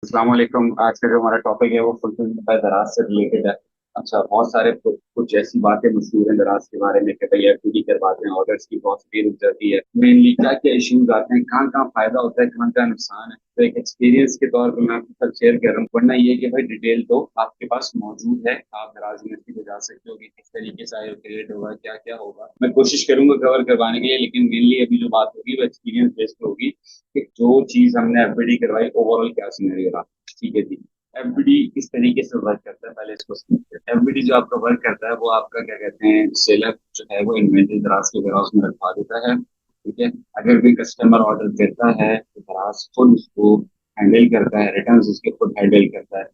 अस्सलाम वालेकुम। आज का जो हमारा टॉपिक है वो फुलफिलमेंट बाय दराज से रिलेटेड है। अच्छा, बहुत सारे कुछ ऐसी बातें मशहूर हैं दराज के बारे में कि भाई एफडीडी करवाते हैं, ऑर्डर्स की पॉसिबिलिटी रुक जाती है। मेनली क्या क्या इश्यूज आते हैं, कहाँ कहाँ फायदा होता है, कहाँ कहाँ नुकसान है, तो एक एक्सपीरियंस के तौर पर मैं आपके साथ शेयर कर रहा हूँ। वरना ये है कि भाई डिटेल तो आपके पास मौजूद है, आप दराज यूनिवर्सिटी पे जा सकते हो कि किस तरीके से आयो क्रिएट होगा, क्या क्या होगा। मैं कोशिश करूंगा कवर करवाने के लिए, लेकिन मेनली अभी जो बात होगी वो एक्सपीरियंस बेस्ड होगी कि जो चीज हमने एफबीडी करवाई ओवरऑल क्या सिनेरियो रहा। ठीक है जी। एफबीडी किस तरीके से वर्क करता है पहले इसको समझते हैं। एफबीडी जो आपका वर्क करता है वो आपका क्या कहते हैं, सेलर जो है वो इन्वेंटरी दराज के वेयरहाउस में रखवा देता है। ठीक है। अगर कोई कस्टमर ऑर्डर देता है तो दराज खुद उसको हैंडल करता है, रिटर्न उसके खुद हैंडल करता है,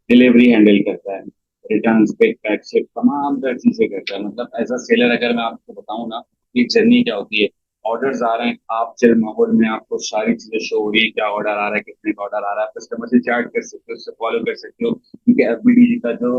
डिलीवरी हैंडल करता है, रिटर्न पे पैक से तमाम तरह चीजें करता है। मतलब एज अ सेलर अगर मैं आपको बताऊं ना, ये जर्नी क्या होती है। ऑर्डर्स आ रहे हैं, आप चिल माहौल में आपको सारी चीजें शो हो रही है, क्या ऑर्डर आ रहा है, कितने का ऑर्डर आ रहा है, कस्टमर से चैट कर सकते हो, उससे फॉलो कर सकते हो, क्योंकि एफबीडी का जो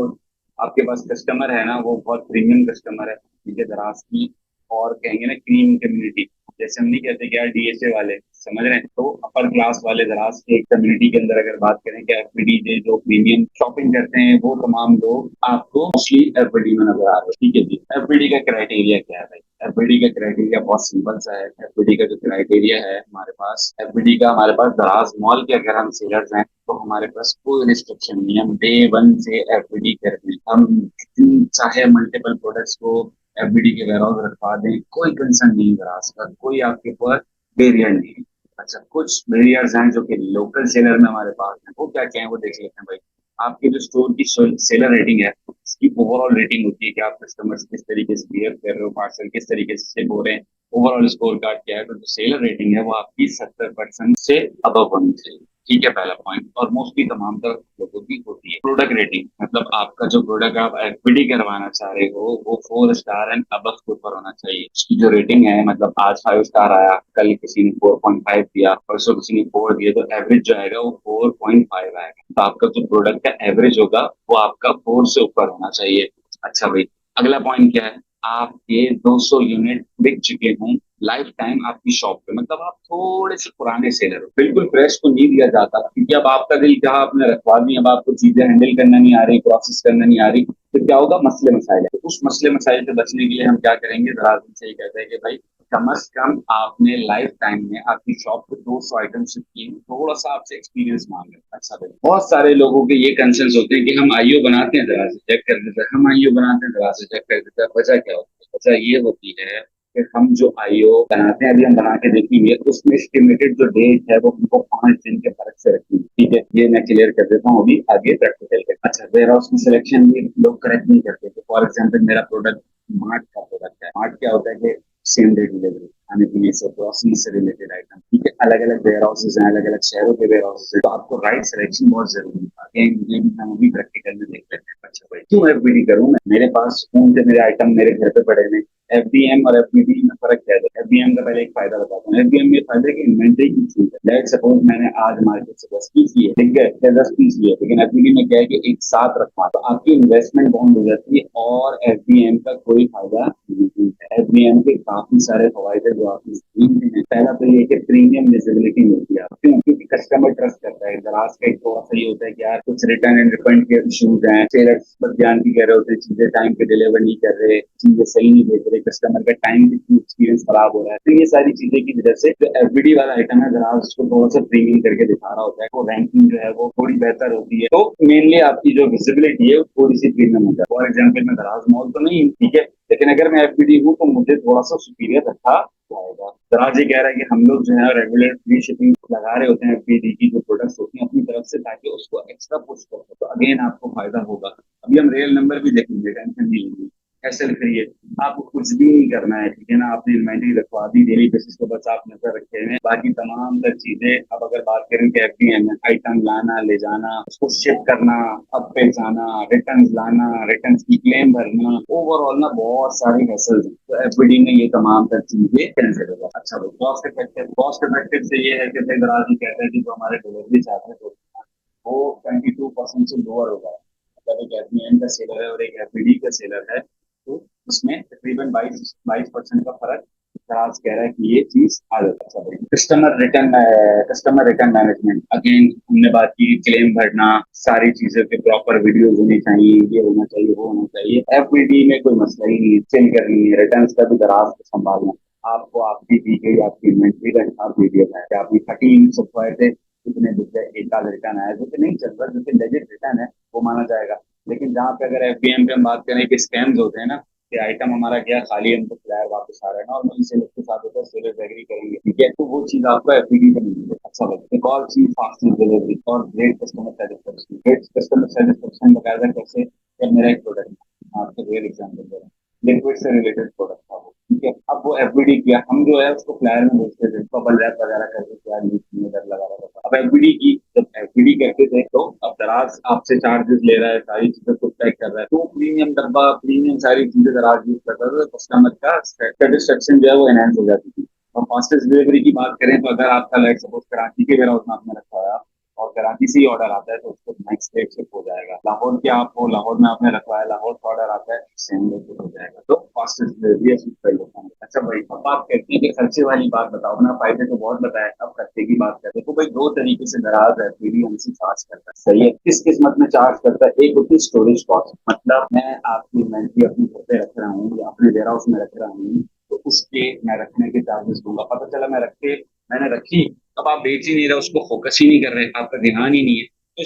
आपके पास कस्टमर है ना वो बहुत प्रीमियम कस्टमर है। ठीक है, दराज की और कहेंगे ना क्रीम कम्युनिटी, जैसे हम नहीं कहते कि यार डीएसए वाले, समझ रहे हैं, तो अपर क्लास वाले दराज के कम्युनिटी के अंदर अगर बात करें कि एफबीडी के जो प्रीमियम शॉपिंग करते हैं वो तमाम लोग आपको मोस्टली एफबीडी में नजर आ रहे हैं। ठीक है जी। एफबीडी का क्राइटेरिया क्या है भाई? एफबीडी का क्राइटेरिया बहुत सिंपल सा है। एफबीडी का जो क्राइटेरिया है हमारे पास, एफबीडी का हमारे पास दराज मॉल के अगर हम सेलर्स हैं तो हमारे पास कोई रिस्ट्रिक्शन नहीं है, हम डे वन से एफबीडी करते हैं। हम कितनी चाहे मल्टीपल प्रोडक्ट्स को एफबीडी के वेयरहाउस रखवा दें, कोई कंसर्न नहीं है दराज का, कोई आपके ऊपर बैरियर नहीं है। अच्छा, कुछ बैरियर्स हैं जो कि लोकल सेलर में हमारे पास हैं, वो क्या क्या है वो देख लेते हैं भाई। आपके जो स्टोर की सेलर रेटिंग है, इसकी ओवरऑल रेटिंग होती है कि आप कस्टमर से किस तरीके से बिहेव कर रहे हो, पार्सल किस तरीके से शेप हो रहे हैं, ओवरऑल स्कोर कार्ड क्या है। तो जो सेलर रेटिंग है वो आपकी 70% से अबव होनी चाहिए। ठीक है, पहला पॉइंट। और मोस्टली तमाम तरह लोगों की होती है। प्रोडक्ट रेटिंग मतलब आपका जो प्रोडक्ट आप एफबीडी करवाना चाह रहे हो वो 4 स्टार एंड अबव के ऊपर होना चाहिए। उसकी जो रेटिंग है, मतलब आज 5 स्टार आया, कल किसी ने 4.5 दिया, परसों किसी ने 4 दिया, तो एवरेज जो आएगा वो 4.5 आएगा। तो आपका जो प्रोडक्ट का एवरेज होगा वो आपका 4 से ऊपर होना चाहिए। अच्छा भाई, अगला पॉइंट क्या है? आपके 200 यूनिट बिक चुके हों लाइफ टाइम आपकी शॉप पे, मतलब आप थोड़े से पुराने सेलर हो, बिल्कुल फ्रेश को नहीं दिया जाता, क्योंकि अब आपका दिल जहां आपने रखवा दी, अब आपको चीजें हैंडल करना नहीं आ रही, प्रोसेस करना नहीं आ रही, तो क्या होगा, मसले मसाइल है। तो उस मसले मसाइल से बचने के लिए हम क्या करेंगे, दराज से ही कहते हैं कि भाई कम अज कम आपने लाइफ टाइम में आपकी शॉप पे 200 आइटम शिप किए, थोड़ा सा आपसे एक्सपीरियंस मांग रहे हैं। अच्छा भाई, बहुत सारे लोगों के ये कंसर्न होते हैं कि हम आईओ बनाते हैं, दराज से चेक कर देते हैं, हम आईओ बनाते हैं, दराज से चेक कर देते हैं। वजह क्या होती है? वजह ये होती है कि हम जो आईओ बनाते हैं, अभी हम बना के देखेंगे, उसमें एस्टिमेटेड जो डेट है वो हमको 5 दिन के फर्क से रखनी है। ठीक है, ये मैं क्लियर कर देता हूँ अभी आगे प्रैक्टिकल के। अच्छा, वेयर हाउस की सिलेक्शन भी लोग करेक्ट नहीं करते। तो फॉर एग्जाम्पल मेरा प्रोडक्ट मार्ट का प्रोडक्ट है। मार्ट क्या होता है कि सेम डे डिलीवरी, खाने पीने से, ग्रोसरी से रिलेटेड आइटम। ठीक है, अलग अलग वेयर हाउसेज हैं, अलग अलग शहरों के वेयर हाउसेज हैं, तो आपको राइट सिलेक्शन बहुत जरूरी है। अगेन ये भी हम भी प्रैक्टिकल में देख लेते हैं। अच्छा भाई, क्यों एफबीडी करूँ मैं? मेरे पास कौन से मेरे आइटम मेरे घर पे पड़े हैं। एफडीएम और एफबीडी में फर्क क्या है? एफडीएम का पहले एक फायदा बताता हूँ। एफडीएम में फायदा है कि इन्वेंटरी की छूट है। लेट सपोज मैंने आज मार्केट से 10 पीस लिए, ठीक है, या 10 पीस लिए, लेकिन एफबीडी में क्या है कि एक साथ रखवा, तो आपकी इन्वेस्टमेंट बॉन्ड हो जाती है और एफडीएम का कोई फायदा नहीं है। एफडीएम के काफी सारे फवायद है जो आपने स्कीम में है। पहला तो ये कि प्रीमियम विजिबिलिटी मिलती है। क्यों? क्योंकि कस्टमर ट्रस्ट करता है। दराज का एक थोड़ा सा ये होता है कि यार कुछ रिटर्न एंड रिफंड के इशूज हैं, सेलर्स बदजान कह रहे होते हैं, चीजें टाइम पे डिलीवर नहीं कर रहे, चीजें सही नहीं देख रहे, कस्टमर का टाइम एक्सपीरियंस खराब हो रहा है। तो ये सारी चीजें की वजह से जो एफबीडी वाला आइटम है दराज उसको थोड़ा सा प्रीमियम करके दिखा रहा होता है, वो रैंकिंग जो है वो थोड़ी बेहतर होती है। तो मेनली आपकी जो विजिबिलिटी है वो थोड़ी सी प्रीमियम हो जाए। फॉर एग्जाम्पल मैं दराज मॉल तो नहीं हूँ, ठीक है, लेकिन अगर मैं एफबीडी हूँ तो मुझे थोड़ा सा सुपीरियर रखा जाएगा। दराज ये कह रहा है कि हम लोग जो है रेगुलर फ्री शिपिंग लगा रहे होते हैं एफबीडी की जो प्रोडक्ट्स होती हैं अपनी तरफ से, ताकि उसको एक्स्ट्रा पुश कर सके, तो अगेन आपको फायदा होगा। अभी हम रियल नंबर भी देखेंगे, टेंशन नहीं लेंगे। ऐसे करिए, आपको कुछ भी नहीं करना है, ठीक है ना, आपने इन्वेंटरी रखवा दी, डेली बेसिस पे बस आप नजर रखे हुए हैं, बाकी तमाम तर चीजें। अब अगर बात करें कि एफडीएम में आइटम लाना, ले जाना, उसको शिप करना, अब पे जाना, रिटर्न लाना, रिटर्न की क्लेम भरना, ओवरऑल ना बहुत सारी हैसल्स हैं। तो एफबीडी में ये तमाम तर चीजें कैंसिल होगा। अच्छा भाई, कॉस्ट इफेक्टिव से ये है कि भाई दराज ही कहते हैं कि जो हमारे डिलीवरी चार्जेस होते हैं वो 22% से लोअर होगा। मतलब एक एफबीएम का सेलर है और एक एफबीडी का सेलर है, तो उसमें तकरीबन 22% का फर्क दराज कह रहा है कि ये चीज आ जाता है। कस्टमर रिटर्न मैनेजमेंट, अगेन हमने बात की क्लेम भरना, सारी चीजों के प्रॉपर वीडियोज होनी चाहिए, ये होना चाहिए, वो होना चाहिए। एफबीडी में कोई मसला ही नहीं है, चिल करनी है, रिटर्न का भी दराज को संभालना है। आपको आपकी दी गई आपकी इन्वेंट्री का हिसाब दे दिया जाए कि आपने 30 यूनिट्स छपवाए थे, कितने बिक गए, एक आध रिटर्न आया, जो कि नहीं चल रहा, जो कि लेजिट रिटर्न है, वो माना जाएगा। लेकिन जहाँ पे अगर एफबीएम पे हम बात करें कि स्कैम्स होते हैं ना, कि आइटम हमारा गया खाली, हमको फ्लायर वापस आ रहा है, नॉर्मली सेलर के साथ होता है, सेलर एग्री करेंगे, ठीक है, तो वो चीज आपको एफबीडी पे मिलेगी। अच्छा भाई, एक और चीज फास्टेस्ट डिलीवरी और great customer satisfaction. Great customer satisfaction बकायदा कैसे, जब मेरा एक प्रोडक्ट, आपको रियल एग्जाम्पल दे रहा हूँ, लिक्विड से रिलेटेड प्रोडक्ट था वो, ठीक है, अब वो एफबीडी किया, हम जो है उसको फ्लायर में बेचते थे, बबल रैप वगैरह करके, क्या लीक में डर लगा रहा था। अब एफबीडी की, जब एफबीडी करते थे तो अब दराज आपसे चार्जेस ले रहा है, सारी चीजें खुद पैक कर रहा है, तो प्रीमियम डब्बा, प्रीमियम सारी चीजें दराज यूज करता था, तो कस्टमर का सेटिस्फेक्शन जो है वो एनहेंस हो जाती थी। और फास्टेस्ट डिलीवरी की बात करें तो अगर आपका लाइक सपोज कराची के वेयर हाउस में आपने रखा है और कराची से ही ऑर्डर आता है तो उसको नेक्स्ट डे शिप हो जाएगा। लाहौर के आपको, लाहौर में आपने रखवाया, लाहौर का ऑर्डर आता है, सेम डे शिप हो जाएगा। तो फास्टेस्ट डिलीवरी है होता है। अच्छा भाई, अब आप कहते हैं कि खर्चे वाली बात बताओ ना, फायदे तो बहुत बताए, अब खर्चे की बात करते हैं। तो भाई दो तरीके से दराज है, पीडी हमसे चार्ज करता है, सही है। किस किस्मत में चार्ज करता है, एक होती है स्टोरेज कॉस्ट, मतलब मैं आपकी इन्वेंट्री अपनी घर पे रख रहा हूँ या अपने वेयर हाउस में रख रहा हूँ, तो उसके मैं रखने के चार्जेस दूंगा। पता चला मैंने रखी, अब आप बेच ही नहीं रहे, उसको फोकस ही नहीं कर रहे, आपका ध्यान ही नहीं है, तो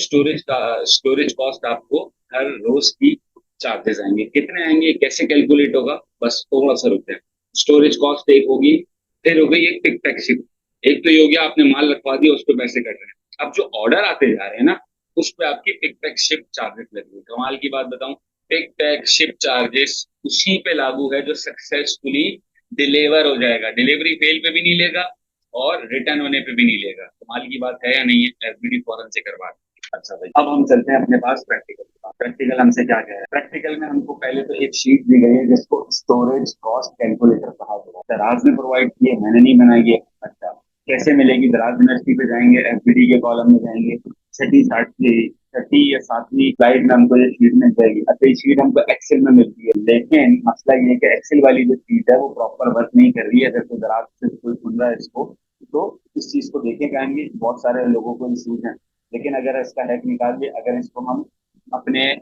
स्टोरेज कॉस्ट आपको हर रोज की चार्जेस आएंगे। कितने आएंगे, कैसे कैलकुलेट होगा, बस थोड़ा सा रुकते हैं। स्टोरेज कॉस्ट एक होगी, फिर हो गई एक पिक पैक शिप। एक तो ये हो गया आपने माल रखवा दिया, उस पर पैसे कट रहे हैं। अब जो ऑर्डर आते जा रहे हैं ना, उस पर आपकी पिक पैक शिप चार्जेस लगेंगे। कमाल की बात बताऊं, पिक पैक शिप चार्जेस उसी पे लागू है जो सक्सेसफुली डिलीवर हो जाएगा, डिलीवरी फेल पे भी नहीं लेगा और रिटर्न होने पे भी नहीं लेगा। कमाल की बात है या नहीं है, एफबीडी फौरन से करवा दें। अच्छा भाई, अब हम चलते हैं अपने पास प्रैक्टिकल। प्रैक्टिकल हमसे क्या कह रहा है, प्रैक्टिकल में हमको पहले तो एक शीट दी गई है जिसको स्टोरेज कॉस्ट कैलकुलेटर कहा जाता है। दराज ने प्रोवाइड की है, मैंने नहीं बनाई है। अच्छा, कैसे मिलेगी, दराज यूनिवर्सिटी पे जाएंगे, एफबीडी के कॉलम में जाएंगे, छठी सातवीं छठी या सातवीं स्लाइड में हमको ये शीट मिल जाएगी। अच्छा, ये शीट हमको एक्सेल में मिलती है, लेकिन मसला ये है कि एक्सेल वाली जो शीट है वो प्रॉपर वर्क नहीं कर रही है। अगर कोई दराज से कोई सुन रहा है इसको, तो इस चीज को देखे कहेंगे, बहुत सारे लोगों को इशूज हैं। लेकिन अगर इसका हैक निकाल के अगर इसको हम अपने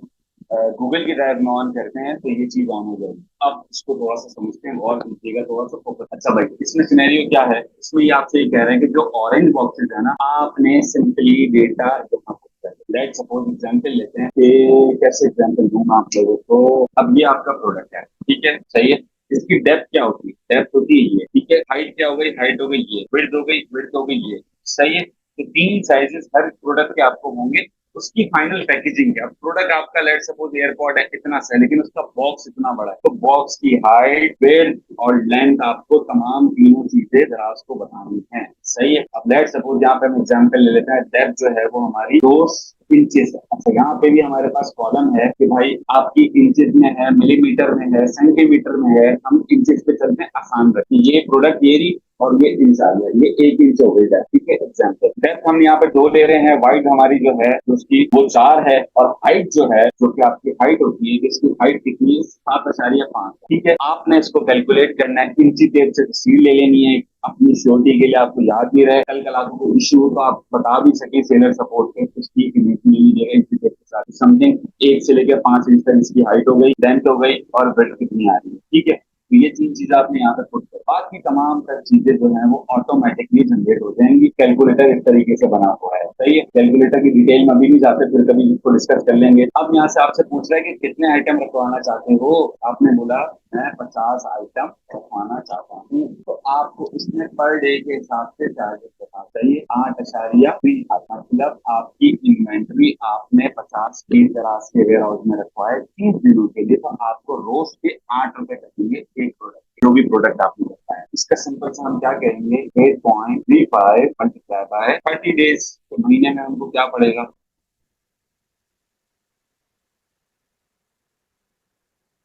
गूगल की ड्राइव में ऑन करते हैं तो ये चीज ऑन हो जाएगी। अब इसको थोड़ा सा समझते हैं और कीजिएगा, थोड़ा सा फोकस। अच्छा भाई, इसमें सिनेरियो क्या है, इसमें ये आपसे ये कह रहे हैं कि जो ऑरेंज बॉक्सेस है ना, आपने सिंपली डेटा जमा करना है। लेट सपोज एग्जाम्पल लेते हैं कि कैसे एग्जाम्पल दूंगा आप लोगों को। अब ये आपका प्रोडक्ट है, ठीक है, सही है। इसकी डेप्थ क्या होती है, डेप्थ होती है ये, ठीक है। हाइट क्या हो गई, हाइट हो गई ये, विड्थ हो गई, विड्थ हो गई ये, सही है। तो तीन साइजेस हर प्रोडक्ट के आपको होंगे। उसकी फाइनल पैकेजिंग है, अब प्रोडक्ट आपका लेट सपोज एयरपॉड है, इतना सा है, लेकिन उसका बॉक्स इतना बड़ा है, तो बॉक्स की हाइट, विड्थ और लेंथ आपको तमाम तीनों चीजें दराज को बतानी है, सही है। अब लेट सपोज यहाँ पे हम एग्जांपल ले लेते हैं, डेप्थ जो है वो हमारी 2 इंचेस है। अच्छा, यहाँ पे भी हमारे पास कॉलम है कि भाई आपकी इंचेस में है, मिलीमीटर में है, सेंटीमीटर में है, हम इंचेस पे चलते हैं, आसान रखते हैं। ये प्रोडक्ट ये रही और ये इंच आ गया, ये 1 इंच हो गई है, ठीक है। एग्जाम्पल डेप्थ हम यहाँ पे 2 ले रहे हैं, वाइड हमारी जो है उसकी वो 4 है, और हाइट जो है, जो कि आपकी हाइट होती है, इसकी हाइट कितनी है, 7.5, ठीक है। आपने इसको कैलकुलेट करना है, इंची टेप से तस्वीर ले लेनी है अपनी श्योरिटी के लिए, आपको याद भी रहे, कल कल आपको कोई इश्यू हो तो आप बता भी सके सेलर सपोर्ट पे, उसकी इमेज मिल लीजिएगा इंची टेप के साथ। समथिंग 1 से लेकर 5 इंच तक इसकी हाइट हो गई, लेंथ हो गई, और विड्थ कितनी आ रही है, ठीक है। तो ये 3 चीजें आपने यहाँ पर पुट कर, बाकी तमाम तर चीजें जो है वो ऑटोमेटिकली जनरेट हो जाएंगी। कैलकुलेटर इस तरीके से बना हुआ है, सही है। कैलकुलेटर की डिटेल में अभी नहीं जाते, फिर कभी इसको डिस्कस कर लेंगे। अब यहाँ से आपसे पूछ रहा है कि कितने आइटम रखवाना चाहते हो, आपने बोला मैं 50 आइटम रखवाना चाहता हूँ, तो आपको इसमें पर डे के हिसाब से चार्जेस बता चाहिए 8.3, मतलब आपकी इन्वेंट्री आपने 50 की दराज के वेयर हाउस में रखवाए 30 दिनों के लिए, तो आपको रोज के 8 रुपए कटेंगे एक प्रोडक्ट, जो भी प्रोडक्ट आपने रखा है। इसका सिंपल से हम क्या कहेंगे, 8.35 मल्टीप्लाई बाय 30 डेज, तो महीने में हमको क्या पड़ेगा,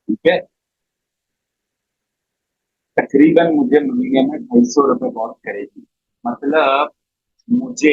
ठीक है। तकरीबन मुझे महीने में 250 रुपये कॉस्ट करेगी। मतलब मुझे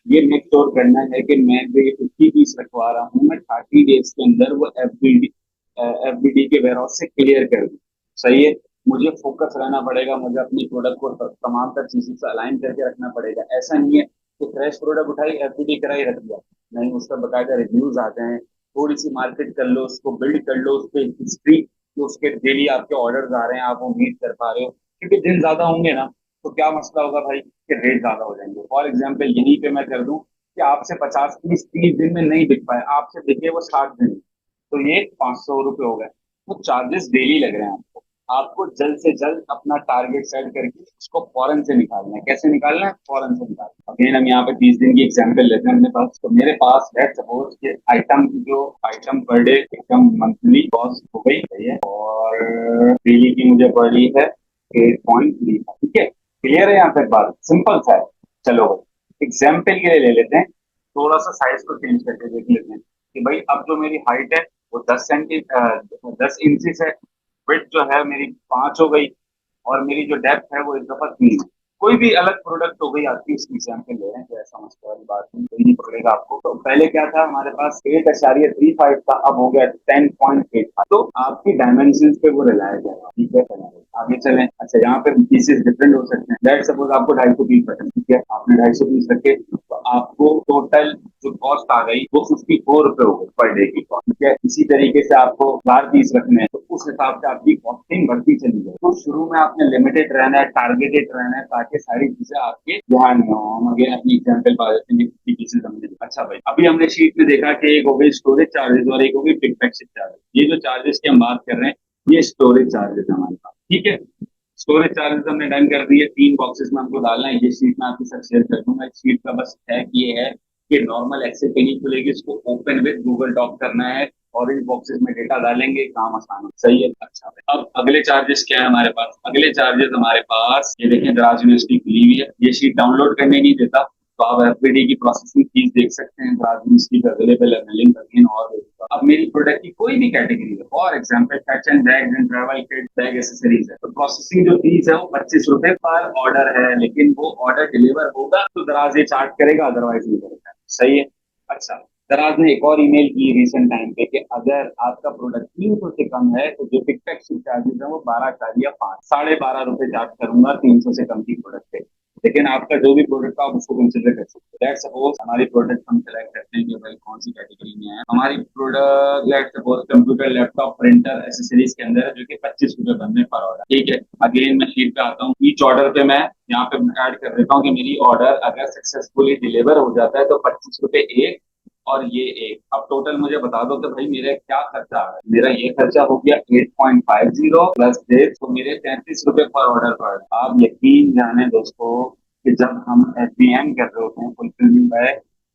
ये मेक श्योर करना है कि मैं जो ये 50 पीस रखवा रहा हूँ, मैं 30 डेज के अंदर वो एफबीडी के वेयर हाउस से क्लियर कर दूँ, सही है। मुझे फोकस रहना पड़ेगा, मुझे अपनी प्रोडक्ट को तमाम तर चीजों से अलाइन करके रखना पड़ेगा। ऐसा नहीं है कि फ्रेश प्रोडक्ट उठाई एफबीडी कराई रख दिया, नहीं, उस पर बकायदा रिव्यूज आते हैं। थोड़ी सी मार्केट कर लो, उसको बिल्ड कर लो, उस पर हिस्ट्री, जो उसके डेली आपके ऑर्डर आ रहे हैं आप वो मीट कर पा रहे हो। क्योंकि दिन ज्यादा होंगे ना तो क्या मसला होगा भाई कि रेट ज्यादा हो जाएंगे। फॉर एग्जाम्पल यहीं पे मैं कर दूं कि आपसे 50 30 30 दिन में नहीं बिक पाए, आपसे बिके वो 60 दिन, तो ये 500 रुपये हो गए। तो चार्जेस डेली लग रहे हैं आपको। आपको जल्द से जल्द अपना टारगेट सेट करके उसको फौरन से निकालना है। कैसे निकालना है? फौरन से निकालना है। अगेन हम यहाँ पे 30 दिन की एग्जाम्पल लेते हैं अपने पास। तो मेरे पास लेट सपोज कि आइटम की जो आइटम पर डे एकदम मंथली कॉस्ट हो गई है और डेली की मुझे पड़ रही है 8.3। ठीक है, क्लियर है यहाँ तक बात? सिंपल सा है। चलो भाई एग्जाम्पल के लिए ले लेते हैं, थोड़ा सा साइज को चेंज करके देख लेते हैं कि भाई अब जो मेरी हाइट है वो 10 इंचेस है, विड्थ जो है मेरी 5 हो गई, और मेरी जो डेप्थ है वो इस दफा 3 है। कोई भी अलग प्रोडक्ट हो गई आपकी, उसकी एग्जाम्पल ले रहे हैं, तो ऐसा मसला वाली बात नहीं, कोई नहीं पकड़ेगा आपको। तो पहले क्या था हमारे पास 8.35 था, अब हो गया 10.85। तो आपकी डायमेंशन पे वो रिलाया जाएगा। ठीक है, आगे चलें। अच्छा, यहाँ पे पीसेस डिफरेंट हो सकते हैं। लेट सपोज आपको 250 पीस रखें, ठीक है, आपने 250 पीस रखे, तो आपको टोटल जो कॉस्ट आ गई वो 54 रुपये हो गई पर डे की कॉस्ट। ठीक है, इसी तरीके से आपको 4 पीस रखने हैं, तो उस हिसाब से आपकी कॉस्टिंग बढ़ती चली जाए। तो शुरू में आपने लिमिटेड रहना है, टारगेटेड रहना है, ताकि सारी चीजें आपके ध्यान में हो। हम अगेन अपनी एग्जाम्पल पा देते हैं कि 50 पीसेस हमने। अच्छा भाई, अभी हमने शीट में देखा कि एक हो गई स्टोरेज चार्जेस और एक हो गई पिक पैकेज चार्जेस। ये जो चार्जेस की हम बात कर रहे हैं ये स्टोरेज चार्जेस हमारे पास। ठीक है, स्टोरेज चार्जेस हमने डन कर दिए। 3 बॉक्सेस में हमको डालना है, ये शीट में आपके साथ शेयर कर दूंगा। इस शीट का बस हैक ये है कि नॉर्मल एक्सेल पे नहीं खुलेगी, इसको ओपन विद गूगल डॉक करना है और इन बॉक्सेस में डेटा डालेंगे, काम आसान हो। सही है। अच्छा भाई, अब अगले चार्जेस क्या है हमारे पास? अगले चार्जेस हमारे पास ये देखें, दराज यूनिवर्सिटी खुली हुई है, ये शीट डाउनलोड करने नहीं देता, तो आप एफबीडी की प्रोसेसिंग फीस देख सकते हैं, दराज यूनिवर्सिटी पे अवेलेबल है, लिंक अगेन और अब मेरी प्रोडक्ट की कोई भी कैटेगरी है, for example fashion bag and travel kit bag accessories है, तो प्रोसेसिंग जो फीस है वो 25 रुपए पर ऑर्डर है, लेकिन वो ऑर्डर डिलीवर होगा तो दराज ये चार्ज करेगा, अदरवाइज नहीं करेगा। सही है। अच्छा, दराज ने एक और ईमेल की रिसेंट टाइम पे कि अगर आपका प्रोडक्ट 300 से कम है तो जो पिक पैक चार्जेस है वो 12 या 5 ₹12.5 चार्ज करूंगा 300 से कम की प्रोडक्ट पे। लेकिन आपका जो भी प्रोडक्ट आप उसको कंसिडर कर सकते हो। लेट सपोज हमारी प्रोडक्ट हम सेलेक्ट करते हैं कि भाई कौन सी कैटेगरी में है हमारी product. Let suppose computer laptop printer accessories के अंदर है, जो कि 25 रुपए बन रहे पर ऑर्डर। ठीक है, अगेन मैं शीट पे आता हूँ, ईच ऑर्डर पे मैं यहाँ पे ऐड कर देता हूँ कि मेरी ऑर्डर अगर सक्सेसफुली डिलीवर हो जाता है तो 25 रुपए एक, और ये एक। अब टोटल मुझे बता दो कि भाई मेरा क्या खर्चा आ रहा है। मेरा ये खर्चा हो गया 8.50 प्लस डेट, तो मेरे 33 रुपए पर ऑर्डर पड़ रहे हैं। आप यकीन जाने दोस्तों कि जब हम एफबीएम कर रहे होते हैं, फुलफिलमेंट बाय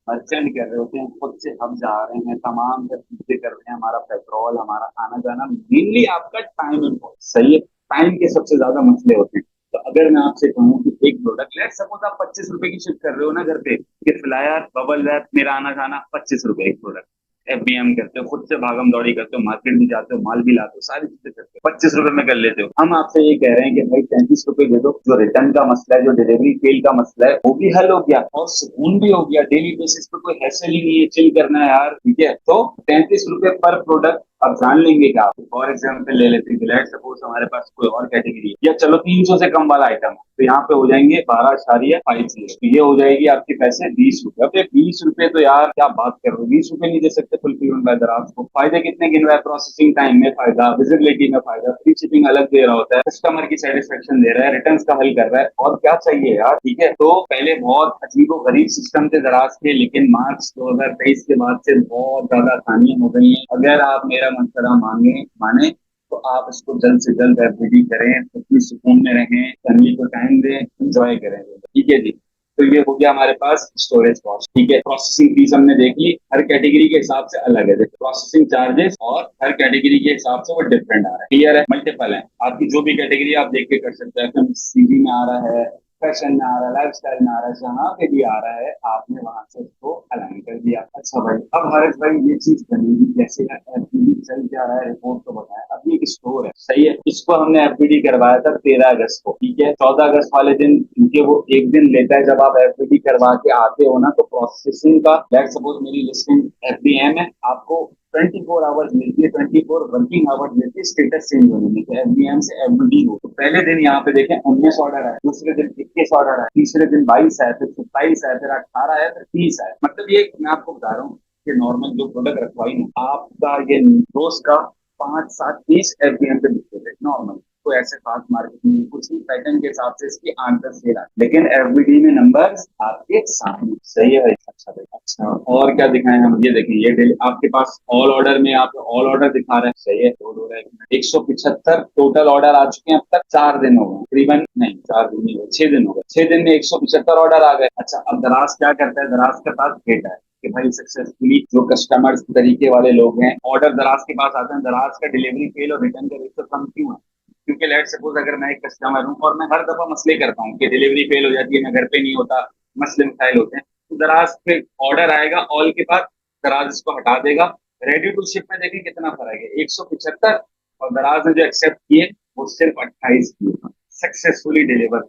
मर्चेंट कर रहे होते हैं, खुद से हम जा रहे हैं, तमाम चीजें कर रहे हैं, हमारा पेट्रोल, हमारा आना जाना, मेनली आपका टाइम इम्पोर्ट। सही है, टाइम के सबसे ज्यादा मसले होते हैं। तो अगर मैं आपसे कहूँ कि एक प्रोडक्ट, लेट सपोज आप 25 रुपए की शिफ्ट कर रहे हो ना घर पे, कि फ्लायर बबल रैप मेरा आना जाना 25 रुपए एक प्रोडक्ट, एफबीएम करते हो, खुद से भागम दौड़ी करते हो, मार्केट भी जाते हो, माल भी लाते हो, सारी चीजें करते हो, 25 रुपए में कर लेते हो। हम आपसे ये कह रहे हैं कि भाई 33 रुपए दे दो, जो रिटर्न का मसला है, जो डिलीवरी फेल का मसला है वो भी हल हो गया और सुकून भी हो गया। डेली बेसिस पे कोई हैसल ही नहीं है, चिल करना है यार। ठीक है, तो 33 रुपए पर प्रोडक्ट। अब जान लेंगे क्या? फॉर एग्जाम्पल ले लेते हैं, लेट सपोज हमारे पास कोई और कैटेगरी है, या चलो 300 से कम वाला आइटम है, तो यहाँ पे हो जाएंगे 12.50, तो ये हो जाएगी आपके पैसे 20 रुपए। अब 20 रुपए तो यार क्या बात कर रहे हो, 20 रुपए नहीं दे सकते फुलफिलमेंट बाय दराज को? फायदे कितने गिन रहा है? प्रोसेसिंग टाइम में फायदा, विजिबिलिटी में फायदा, फ्री शिपिंग अलग दे रहा होता है, कस्टमर की सेटिस्फेक्शन दे रहा है, रिटर्न का हल कर रहा है, और क्या चाहिए यार। ठीक है, तो पहले बहुत अजीबो गरीब सिस्टम थे दराज के, लेकिन मार्च 2023 के बाद से बहुत ज्यादा आसानियां हो गई हैं। अगर आप मेरा मशवरा माने तो आप इसको जल्द से जल्द एफबीडी करें, अपनी सुकून में रहें, फैमिली को टाइम दें, एंजॉय करें। ठीक है जी, तो ये हो गया हमारे पास स्टोरेज कॉस्ट। ठीक है, प्रोसेसिंग फीस हमने देख ली, हर कैटेगरी के हिसाब से अलग है, प्रोसेसिंग चार्जेस और हर कैटेगरी के हिसाब से वो डिफरेंट आ रहा है। क्लियर है? मल्टीपल है, आपकी जो भी कैटेगरी आप देख के कर सकते हैं। एफएमसीजी में आ रहा है, फैशन में आ रहा है, लाइफ स्टाइल में आ रहा है, जहाँ पे भी आ रहा है आपने वहां से उसको अलाइन कर दिया। अच्छा भाई, अब हर्ष भाई ये चीज बनेगी कैसे? एफबीडी चल क्या रहा है, रिपोर्ट तो बताया। अब ये एक स्टोर है, सही है, इसको हमने एफबीडी करवाया था 13 अगस्त को। ठीक है, 14 अगस्त वाले दिन, क्योंकि वो एक दिन लेता है, जब आप एफबीडी करवा के आते हो ना, तो प्रोसेसिंग का, लेट सपोज मेरी लिस्टिंग एफबीएम है, आपको 24 आवर्स लेती है, 24 वर्किंग आवर्स लेती है स्टेटस चेंज होने में, तो एफबीएम से एफबीडी हो। तो पहले दिन यहाँ पे देखें 19 ऑर्डर है, दूसरे दिन 21 ऑर्डर है, तीसरे दिन 22 है, फिर 27 है, फिर 18 है, फिर 30 है। मतलब ये मैं आपको बता रहा हूँ कि नॉर्मल जो प्रोडक्ट रखवाई ना आपका, ये रोज का 5-7 पीस एफबीएम पे बिकते थे नॉर्मल। तो ऐसे खास मार्केटिंग कुछ ही पैटर्न के हिसाब से इसकी 8-10 सेल आती, लेकिन एफबीडी में नंबर्स आपके सामने। सही है भाई? अच्छा भाई, अच्छा। और क्या दिखाएं हम? ये देखिए, ये डेली आपके पास ऑल ऑर्डर में आप ऑल ऑर्डर दिखा रहे हैं। सही है, लोड हो रहा है। 175 टोटल ऑर्डर आ चुके हैं अब तक। 4 दिन हो गए तकरीबन, नहीं 4 दिन नहीं हुए, 6 दिन हो गए। 6 दिन में 175 ऑर्डर आ गए। अच्छा, अब दराज क्या करता है? दराज के पास डेटा है कि भाई सक्सेसफुली जो कस्टमर्स तरीके वाले लोग हैं, ऑर्डर दराज के पास आते हैं, दराज का डिलीवरी फेल और रिटर्न का रेशियो कम क्यों है? क्योंकि लेट सपोज अगर मैं एक कस्टमर हूँ और मैं हर दफा मसले करता हूँ कि डिलीवरी फेल हो जाती है, मैं घर पे नहीं होता, मसले मसाइल होते हैं, तो दराज पे ऑर्डर आएगा ऑल के बाद, दराज इसको हटा देगा। रेडी टू शिप में देखिए कितना फर्क है, 175, और दराज ने जो एक्सेप्ट किए वो सिर्फ 28 किए सक्सेसफुली डिलीवर।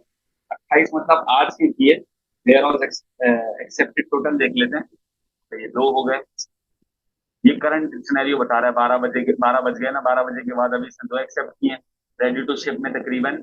28 मतलब आज के किए। वेयर हाउस एक्सेप्टेड टोटल देख लेते हैं, तो ये 2 हो गए। ये करंट सिनेरियो बता रहा है, 12 बज गए ना, 12 बजे के बाद अभी इसने 2 एक्सेप्ट किए। रेडी टू शिप में तकरीबन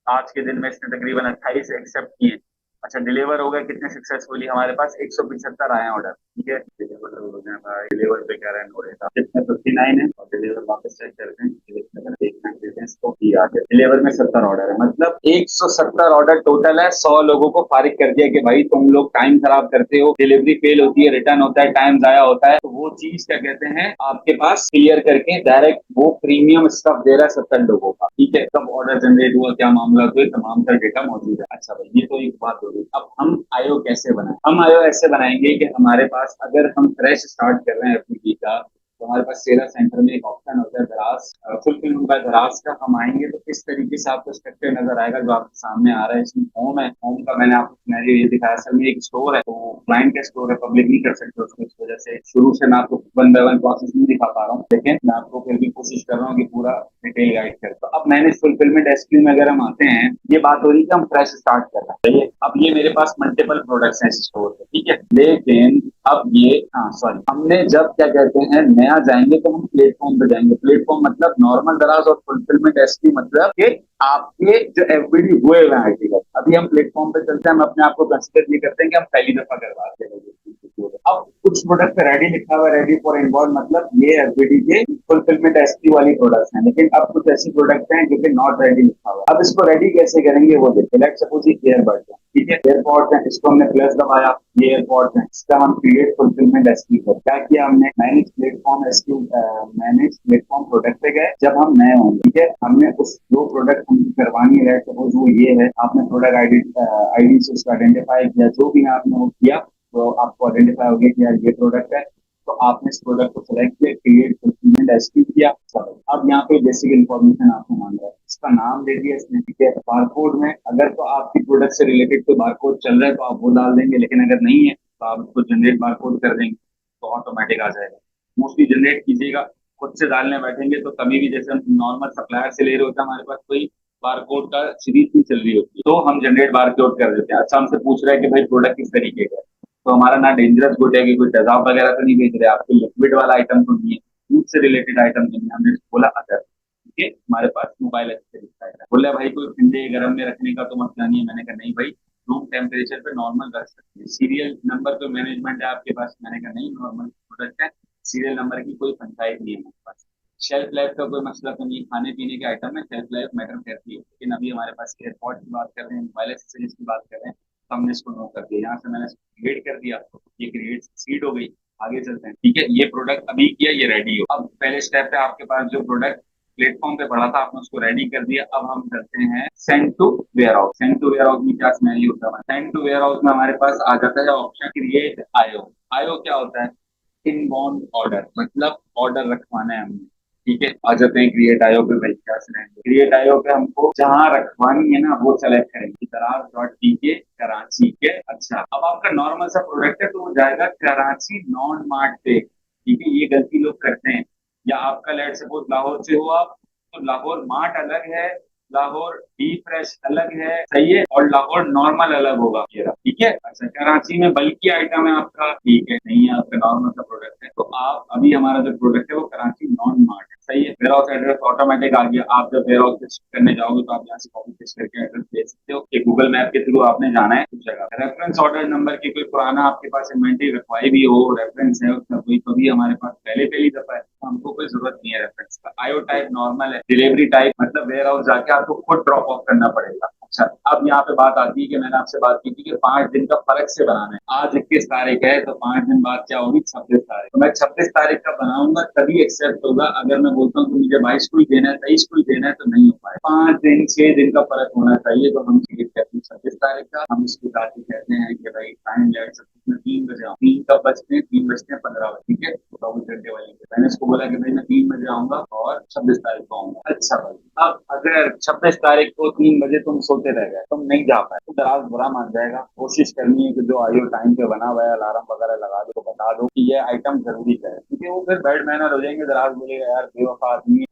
आज के दिन में इसने तकरीबन 28 एक्सेप्ट किए। अच्छा, डिलीवर हो गए कितने सक्सेसफुली? हमारे पास 175 आए ऑर्डर। ठीक है, डिलीवर हो गए भाई। डिलीवर पे क्या रहा है? कितने? 59 है। और डिलीवर वापस चेक करते हैं, देखना देते हैं इसको। आ गया डिलीवर में 70 ऑर्डर है, मतलब 170 ऑर्डर टोटल है। 100 लोगों को फारिग कर दिया कि भाई तुम लोग टाइम खराब करते हो, डिलीवरी फेल होती है, रिटर्न होता है, टाइम जाया होता है। तो वो चीज क्या कहते हैं आपके पास क्लियर करके डायरेक्ट वो प्रीमियम स्टफ दे रहा है 70 लोगों का। ठीक है, कब ऑर्डर जनरेट हुआ, क्या मामला हुआ, तमाम का डेटा मौजूद है। अच्छा भाई, ये तो एक बात हो गई। अब हम आयो कैसे बनाए? हम आयो ऐसे बनाएंगे कि हमारे पास अगर हम फ्रेश स्टार्ट कर रहे हैं एफपीटी का, तो हमारे पास सेरा सेंटर में एक ऑप्शन होता है दराज, फुलफिलमेंट बाय दराज का। हम आएंगे तो किस तरीके से आपको स्ट्रक्चर नजर आएगा जो आपके सामने आ रहा है। इसमें होम है, होम का मैंने आपको सिनेरियो ये दिखाया। असल में एक स्टोर है, तो क्लाइंट का स्टोर है, पब्लिक नहीं कर सकते उसको, इस वजह से शुरू से मैं आपको 1 बाय 1 प्रोसेस नहीं दिखा पा रहा हूँ, लेकिन मैं आपको फिर भी कोशिश कर रहा हूँ कि पूरा डिटेल गाइड कर। तो अब मैनेज फुलफिलमेंट एसक्यू में अगर हम आते हैं, ये बात हो रही है कि हम फ्रेश स्टार्ट कर रहे हैं। अब ये मेरे पास मल्टीपल प्रोडक्ट्स हैं स्टोर पे, ठीक है, लेकिन अब ये, हाँ सॉरी, हमने जब क्या कहते हैं नया जाएंगे तो हम प्लेटफॉर्म पे जाएंगे। प्लेटफॉर्म मतलब नॉर्मल दराज और फुलफिलमेंट एसक्यू मतलब कि आपके जो एफबीडी हुए हुए हैं आर्टिकल। अभी हम प्लेटफॉर्म पे चलते हैं, हम अपने आप को कंसिडर नहीं करते हैं कि हम पहली दफा करवाते हैं। अब कुछ प्रोडक्ट पे रेडी लिखा हुआ है, रेडी फॉर इन्वॉल्व, मतलब ये एफबीडी के फुलफिलमेंट एसक्यू वाली प्रोडक्ट्स हैं। लेकिन अब कुछ ऐसी प्रोडक्ट हैं जो कि नॉट रेडी लिखा हुआ है। अब इसको रेडी कैसे करेंगे वो देखिए। लेट्स सपोज ये एयरबड्स है, ठीक है, एयरपॉड्स है, इसको हमने प्लस दबाया, ये एयरपॉड्स है, इसका हम क्रिएट फुलफिलमेंट एसक्यू पर क्या किया हमने, manage platform SQ, manage platform product पे गए। जब हम नए होंगे, ठीक है, हमने उस जो प्रोडक्ट हम करवानी है, सपोज वो ये है, आपने प्रोडक्ट आईडी से उसको आइडेंटिफाई किया, जो भी आपने वो किया तो आपको आइडेंटिफाई हो गया कि यार ये प्रोडक्ट है। तो आपने इस प्रोडक्ट को सिलेक्ट किया, क्रिएट फुलफिलमेंट एसक्यू किया। अब यहाँ पे बेसिक इन्फॉर्मेशन आपको मांग रहा है, इसका नाम दे दिया इसने, ठीक है। बारकोड में अगर तो आपकी प्रोडक्ट से रिलेटेड कोई बारकोड चल रहा है तो आप वो डाल देंगे, लेकिन अगर नहीं है तो आप उसको जनरेट बारकोड कर देंगे तो ऑटोमेटिक आ जाएगा। मोस्टली जनरेट कीजिएगा, खुद से डालने बैठेंगे तो कभी भी, जैसे हम नॉर्मल सप्लायर से ले रहे होते हैं, हमारे पास कोई बारकोड का सीरीज नहीं चल रही होती, तो हम जनरेट बारकोड कर देते हैं। अच्छा, हमसे पूछ रहा है कि भाई प्रोडक्ट किस तरीके का है, तो हमारा ना डेंजरस गुड है कि कोई तेजाब वगैरह तो नहीं बेच रहे, आपके लिक्विड वाला आइटम तो नहीं है, फूड से रिलेटेड आइटम नहीं है। हमने बोला अगर, ठीक है, हमारे पास मोबाइल अच्छे दिखता है, बोला भाई कोई ठंडे गर्म में रखने का तो मसला नहीं है। मैंने कहा नहीं भाई, रूम टेम्परेचर पे नॉर्मल रख सकते हैं। सीरियल नंबर तो मैनेजमेंट है आपके पास? मैंने कहा नहीं, नॉर्मल प्रोडक्ट है, सीरियल नंबर की कोई पंचायत नहीं है हमारे पास। शेल्फ लाइफ का कोई मसला तो नहीं, खाने पीने के आइटम में शेल्फ लाइफ मैटर करती है, लेकिन अभी हमारे पास एयरपॉड की बात कर रहे हैं, मोबाइल एक्सेसरीज की बात कर रहे हैं, तो हमने इसको नो कर दिया। यहाँ से मैंने क्रिएट कर दिया, ये क्रिएट सीड हो गई। आगे चलते हैं, ठीक है, ये प्रोडक्ट अभी किया, ये रेडी हो। अब पहले स्टेप पे आपके पास जो प्रोडक्ट प्लेटफॉर्म पे पड़ा था, आपने उसको रेडी कर दिया। अब हम करते हैं send to warehouse. Send to warehouse में क्या स्मेल होता है? सेंड टू वेयर हाउस में हमारे पास आ जाता है ऑप्शन क्रिएट आयो। आयो क्या होता है? इनबाउंड ऑर्डर, मतलब ऑर्डर रखवाना है हमने। ठीक है, आ जाते हैं क्रिएट आयो पे। भाई क्या सुनाएंगे क्रिएट आयो पे? हमको जहाँ रखवानी है ना वो सेलेक्ट करेंगे, दराज डॉट टीके कराची के। अच्छा, अब आपका नॉर्मल सा प्रोडक्ट है तो वो जाएगा कराची नॉन मार्ट पे। ठीक है, ये गलती लोग करते हैं। या आपका लेट सपोज लाहौर से हो आप, तो लाहौर मार्ट अलग है, लाहौर डी फ्रेश अलग है, सही है, और लाहौर नॉर्मल अलग होगा, ये रहा, ठीक है। अच्छा, कराची में बल्कि आइटम है आपका, ठीक है, नहीं है आपका नॉर्मल सा प्रोडक्ट है, तो आप अभी हमारा जो प्रोडक्ट है वो कराची नॉन मार्ट है, सही है। वेयर हाउस एड्रेस ऑटोमेटिक आ गया, आप जब वेयर हाउस पे शिफ्ट करने जाओगे तो आप यहाँ से कॉपी पेस्ट करके एड्रेस दे सकते हो कि गूगल मैप के थ्रू आपने जाना है उस जगह। रेफरेंस ऑर्डर नंबर की कोई पुराना आपके पास इन्वेंट्री रखवाई भी हो, रेफरेंस है उसका कोई, तो भी हमारे पास पहले पहली दफा है, तो हमको कोई जरूरत नहीं है रेफरेंस का। आईओ टाइप नॉर्मल है, डिलीवरी टाइप मतलब वेयर हाउस जाके आपको खुद ड्रॉप ऑफ करना पड़ेगा। अच्छा, अब यहाँ पे बात आती है कि मैंने आपसे बात की थी कि 5 दिन का फर्क से बनाना है। आज 21 तारीख है, तो 5 दिन बाद क्या होगी, 26 तारीख, तो मैं 26 तारीख का बनाऊंगा तभी एक्सेप्ट होगा। अगर मैं बोलता हूँ कि मुझे 22 को ही देना है, 23 को ही देना है, तो नहीं हो पाए। 5 दिन 6 दिन का फर्क होना चाहिए, तो हम टिकट कहते हैं 26 तारीख का। हम इसको ताकि कहते हैं कि भाई टाइम लेट सकते मैं 3 बजे आऊँ, 3 कब बजते हैं, 3 बजते हैं 15 ठीक है, 24 घंटे वाली। मैंने उसको बोला कि भाई मैं 3 बजे आऊंगा और 26 तारीख को आऊंगा। अच्छा भाई, अब अगर 26 तारीख को 3 बजे तुम सोते रह गए, तुम नहीं जा पाए, तो दराज बुरा मान जाएगा। कोशिश करनी है कि जो आईओ टाइम पे बना हुआ है, अलार्म वगैरह लगा दो, तो बता दो कि ये आइटम जरूरी है, क्योंकि वो फिर बैड मैनर हो जाएंगे। दराज बोलेगा यार बेवफा आदमी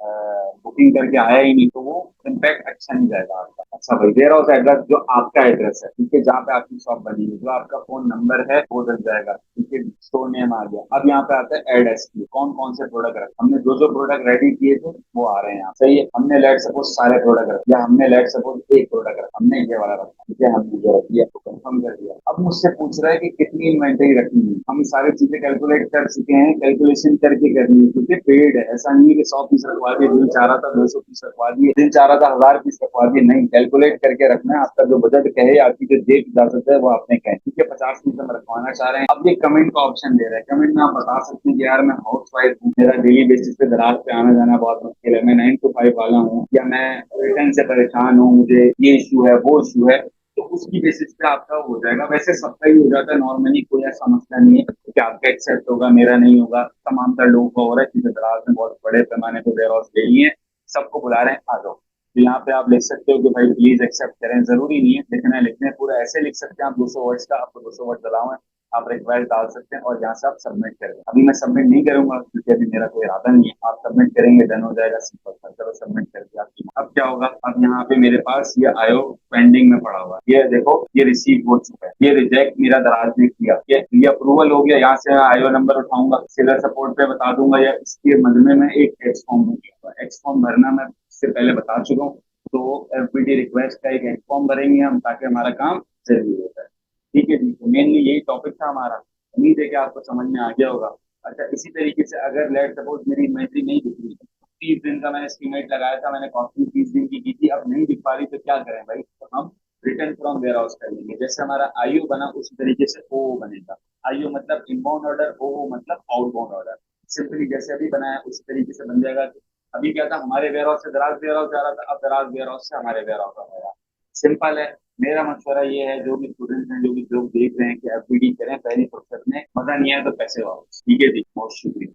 बुकिंग करके आया ही नहीं, तो वो इम्पैक्ट अच्छा नहीं जाएगा आपका। अच्छा भाई, वेयर हाउस एड्रेस जो आपका एड्रेस है, ठीक है, जहाँ पे आपकी शॉप बनी है, जो आपका फोन नंबर है वो दल जाएगा, ठीक है, स्टोर नेम आ गया। अब यहाँ पे आता है एड एसपी, कौन कौन से प्रोडक्ट रखे, हमने जो जो प्रोडक्ट रेडी किए थे वो आ रहे हैं यहाँ, सही है। हमने लेट सपोज सारे प्रोडक्ट रखे, या हमने लेट सपोज एक प्रोडक्ट रखा, हमने ये वाला रखा, ठीक है, हमने ये रख दिया तो कंफर्म कर दिया। अब मुझसे पूछ रहा है कि कितनी इन्वेंटरी रखनी है। हम ये सारी चीजें कैलकुलेट कर चुके हैं, कैलकुलेशन करके करनी है, क्योंकि पेड है। ऐसा नहीं है कि 100 पीस रखवा दिए, दिल चाह रहा था 200 पीस रखवा दिए, दिल चाह रहा था 1000 पीस रखवा दिए, नहीं, कैलकुलेट करके रखना है। आपका जो बजट कहे, आपकी जो जेब इजाजत है वो आपने कहे, ठीक है, 50 पीस हम रखवाना चाह रहे हैं। अब ये कमेंट का ऑप्शन दे रहा है, कमेंट में आप बता सकते हैं कि यार मैं हाउस वाइफ हूँ, मेरा डेली बेसिस पे दराज पे आना जाना बहुत मुश्किल है, मैं 9 to 5 वाला हूँ, या मैं रिटर्न से परेशान हूँ, मुझे ये इशू है वो इशू है, तो उसकी बेसिस पे आपका हो जाएगा। वैसे सबका ही हो जाता है नॉर्मली, कोई ऐसा मसला नहीं है कि आपका एक्सेप्ट होगा मेरा नहीं होगा। तमाम तर लोगों का हो रहा है, क्योंकि दराज में बहुत बड़े पैमाने पर वेयर हाउस ले लिए हैं, सबको बुला रहे हैं आ जाओ। तो यहाँ पे आप लिख सकते हो कि भाई प्लीज एक्सेप्ट करें, जरूरी नहीं है लिखना है, लिखने पूरा ऐसे लिख सकते हैं आप 200 वर्ड्स का, आपको 200 वर्ड अलाउ है, आप रिक्वेस्ट डाल सकते हैं और यहाँ से आप सबमिट करें। अभी मैं सबमिट नहीं करूंगा क्योंकि अभी मेरा कोई इरादा नहीं है, आप सबमिट करेंगे डन हो जाएगा, सिंपल सा। चलो सबमिट कर दिया आपकी। अब क्या होगा, अब यहाँ पे मेरे पास ये आयो पेंडिंग में पड़ा हुआ है, ये देखो ये रिसीव हो चुका है, ये रिजेक्ट मेरा दराज ने किया, ये अप्रूवल हो गया। यहाँ से आयो नंबर उठाऊंगा, सिलर सपोर्ट पे बता दूंगा, या इसके मजमे में एक एक्स फॉर्म भरूंगा। एक्स फॉर्म भरना मैं इससे पहले बता चुका हूँ, तो एफबीडी रिक्वेस्ट का एक एक्स फॉर्म भरेंगे हम, ताकि हमारा काम जल्दी होता है, ठीक है जी। तो मेनली यही टॉपिक था हमारा, उम्मीद है कि आपको समझ में आ गया होगा। अच्छा, इसी तरीके से अगर लेट सपोज मेरी इन्वेंट्री नहीं दिख रही, 30 दिन का मैंने एस्टिमेट लगाया था, मैंने कॉस्टिंग 30 दिन की थी, अब नहीं दिख पा रही, तो क्या करें भाई, तो हम रिटर्न फ्रॉम वेयर हाउस कर लेंगे। जैसे हमारा आईओ बना उसी तरीके से ओ बनेगा। आईओ मतलब इनबाउंड ऑर्डर, ओ मतलब आउटबाउंड ऑर्डर। सिंपली जैसे अभी बनाया उसी तरीके से बन जाएगा। अभी क्या था, हमारे वेयर हाउस से दराज वेयर हाउस जा रहा था, अब दराज वेयर हाउस से हमारे वेयर हाउस आ रहा। सिंपल है। मेरा मशवरा ये है, जो भी स्टूडेंट्स हैं, जो भी लोग देख रहे हैं, कि एफबीडी करें पहली फुर्सत में, मजा नहीं आया तो पैसे वापस, ठीक है जी, बहुत शुक्रिया।